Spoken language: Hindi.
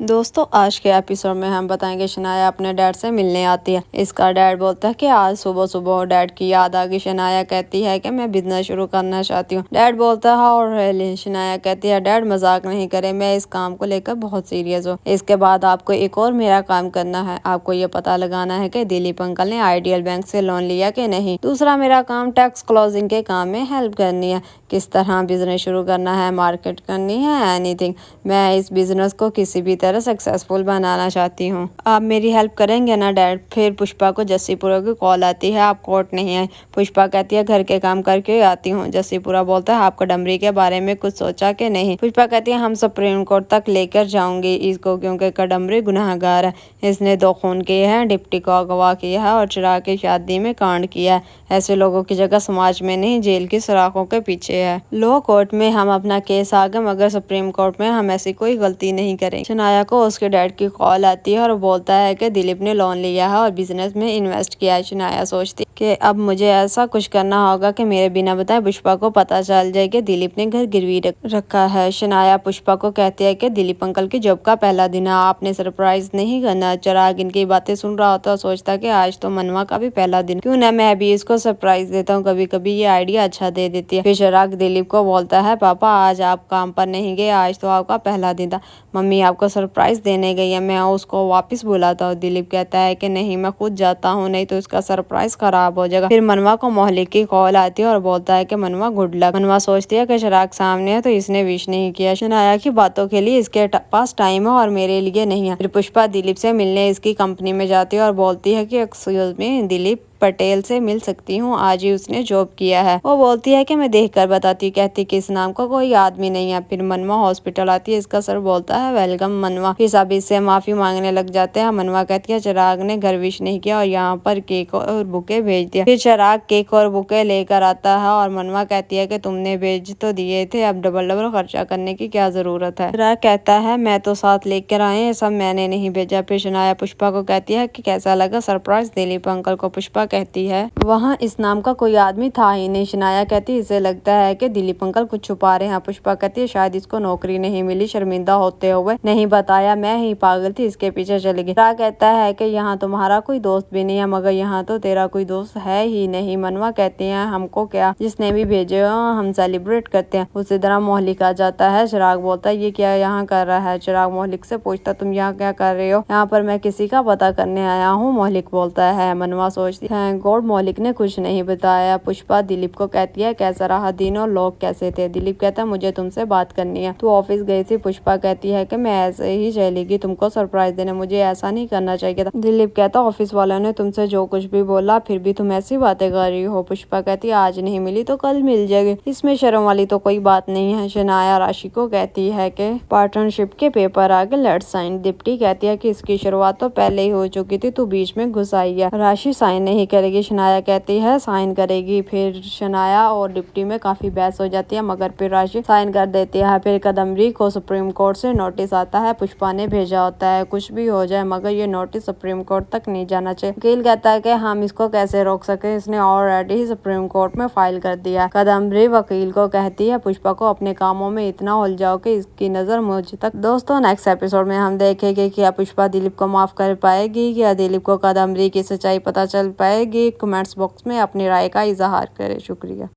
दोस्तों आज के एपिसोड में हम बताएंगे शनाया अपने डैड से मिलने आती है। इसका डैड बोलता है कि आज सुबह सुबह डैड की याद आ गई। शनाया कहती है कि मैं बिजनेस शुरू करना चाहती हूँ। डैड बोलता है और शनाया कहती है डैड मजाक नहीं करे, मैं इस काम को लेकर बहुत सीरियस हूँ। इसके बाद आपको एक और मेरा काम करना है, आपको ये पता लगाना है कि दिलीप अंकल ने आइडियल बैंक से लोन लिया कि नहीं। दूसरा मेरा काम टैक्स क्लोजिंग के काम में हेल्प करनी है, किस तरह बिजनेस शुरू करना है, मार्केट करनी है, एनीथिंग। मैं इस बिजनेस को किसी भी तरह सक्सेसफुल बनाना चाहती हूँ। आप मेरी हेल्प करेंगे ना डैड। फिर पुष्पा को जस्सीपुरा की कॉल आती है, आप कोर्ट नहीं आए। पुष्पा कहती है घर के काम करके आती हूँ। जस्सीपुरा बोलता है आपको डमरी के बारे में कुछ सोचा कि नहीं। पुष्पा कहती है हम सुप्रीम कोर्ट तक लेकर जाऊंगी इसको, क्योंकि कडमरी गुनाहगार है। इसने 2 खून किए हैं, डिप्टी को अगवा किया है और चिराग की शादी में कांड किया है। ऐसे लोगों की जगह समाज में नहीं, जेल की सलाखों के पीछे है। लो कोर्ट में हम अपना केस आगे, मगर सुप्रीम कोर्ट में हम ऐसी कोई गलती नहीं करेंगे। शनाया को उसके डैड की कॉल आती है और बोलता है कि दिलीप ने लोन लिया है और बिजनेस में इन्वेस्ट किया है। शनाया सोचती है कि अब मुझे ऐसा कुछ करना होगा कि मेरे बिना बताए पुष्पा को पता चल जाए कि दिलीप ने घर गिरवी रखा है। शनाया पुष्पा को कहती है कि दिलीप अंकल की जॉब का पहला दिन है, आपने सरप्राइज नहीं करना। चिराग इनकी बातें सुन रहा होता और सोचता कि आज तो मनवा का भी पहला दिन, क्यों ना मैं भी इसको सरप्राइज देता हूँ, कभी कभी ये आइडिया अच्छा दे देती है। फिर चिराग दिलीप को बोलता है पापा आज आप काम पर नहीं गए, आज तो आपका पहला दिन था, मम्मी आपको सरप्राइज देने गई है, मैं उसको वापस बुलाता हूँ। दिलीप कहता है कि नहीं मैं खुद जाता हूँ, नहीं तो इसका सरप्राइज खराब हो जाएगा। फिर मनवा को मोहल्लिक की कॉल आती है और बोलता है कि मनवा गुड लक। मनवा सोचती है कि चिराग सामने है तो इसने विश नहीं किया। शनाया की बातों के लिए इसके पास टाइम है और मेरे लिए नहीं है। फिर पुष्पा दिलीप से मिलने इसकी कंपनी में जाती है और बोलती है कि एक्सक्यूज मी, दिलीप पटेल से मिल सकती हूँ, आज ही उसने जॉब किया है। वो बोलती है कि मैं देखकर बताती, कहती कि इस नाम का कोई आदमी नहीं है। फिर मनवा हॉस्पिटल आती है, इसका सर बोलता है वेलकम मनवा। फिर सब इससे माफी मांगने लग जाते हैं। मनवा कहती है चिराग ने घर विश नहीं किया और यहाँ पर केक और बुके भेज दिया। फिर चिराग केक और बुके लेकर आता है और मनवा कहती है कि तुमने भेज तो दिए थे, अब डबल डबल खर्चा करने की क्या जरूरत है। चिराग कहता है मैं तो साथ लेकर आए, सब मैंने नहीं भेजा। फिर शनाया पुष्पा को कहती है कि कैसा लगा सरप्राइज दिलीप अंकल को। पुष्पा कहती है वहाँ इस नाम का कोई आदमी था ही नहीं। शनाया कहती है इसे लगता है कि दिलीप अंकल कुछ छुपा रहे हैं। पुष्पा कहती है शायद इसको नौकरी नहीं मिली, शर्मिंदा होते हुए नहीं बताया, मैं ही पागल थी, इसके पीछे चली गई। राग कहता है कि यहाँ तुम्हारा कोई दोस्त भी नहीं है, मगर यहाँ तो तेरा कोई दोस्त है ही नहीं। मनवा कहती है हमको क्या, जिसने भी भेजे हो हम सेलिब्रेट करते हैं। उसी तरह मोहल्लिक आ जाता है। चिराग बोलता है ये क्या यहाँ कर रहा है। चिराग मोहल्लिक से पूछता तुम यहाँ क्या कर रहे हो। यहाँ पर मैं किसी का पता करने आया हूँ, मोहल्लिक बोलता है। मनवा सोचती है गॉड मोहल्लिक ने कुछ नहीं बताया। पुष्पा दिलीप को कहती है कैसा रहा दिन और लोग कैसे थे। दिलीप कहता है मुझे तुमसे बात करनी है, तू ऑफिस गई थी। पुष्पा कहती है कि मैं ऐसे ही चलेगी तुमको सरप्राइज देने, मुझे ऐसा नहीं करना चाहिए था। दिलीप कहता ऑफिस वालों ने तुमसे जो कुछ भी बोला फिर भी तुम ऐसी बातें कर रही हो। पुष्पा कहती है आज नहीं मिली तो कल मिल जाएगी, इसमें शर्म वाली तो कोई बात नहीं है। शनाया राशि को कहती है कि पार्टनरशिप के पेपर आगे लेट्स साइन। दिप्टी कहती है कि इसकी शुरुआत तो पहले ही हो चुकी थी, तू बीच में घुस आई है। राशि साइन नहीं करेगी। शनाया कहती है साइन करेगी। फिर शनाया और डिप्टी में काफी बहस हो जाती है, मगर फिर राशि साइन कर देती है। फिर कदमरी को सुप्रीम कोर्ट से नोटिस आता है, पुष्पा ने भेजा होता है। कुछ भी हो जाए मगर ये नोटिस सुप्रीम कोर्ट तक नहीं जाना चाहिए। वकील कहता है कि हम इसको कैसे रोक सके, इसने ऑलरेडी सुप्रीम कोर्ट में फाइल कर दिया। कदमरी वकील को कहती है पुष्पा को अपने कामों में इतना उलझाओ कि इसकी नजर मुझ तक। दोस्तों नेक्स्ट एपिसोड में हम देखेंगे क्या पुष्पा दिलीप को माफ कर पाएगी, या दिलीप को कदमरी की सच्चाई पता चल पाएगी। कमेंट्स बॉक्स में अपनी राय का इजहार करें। शुक्रिया।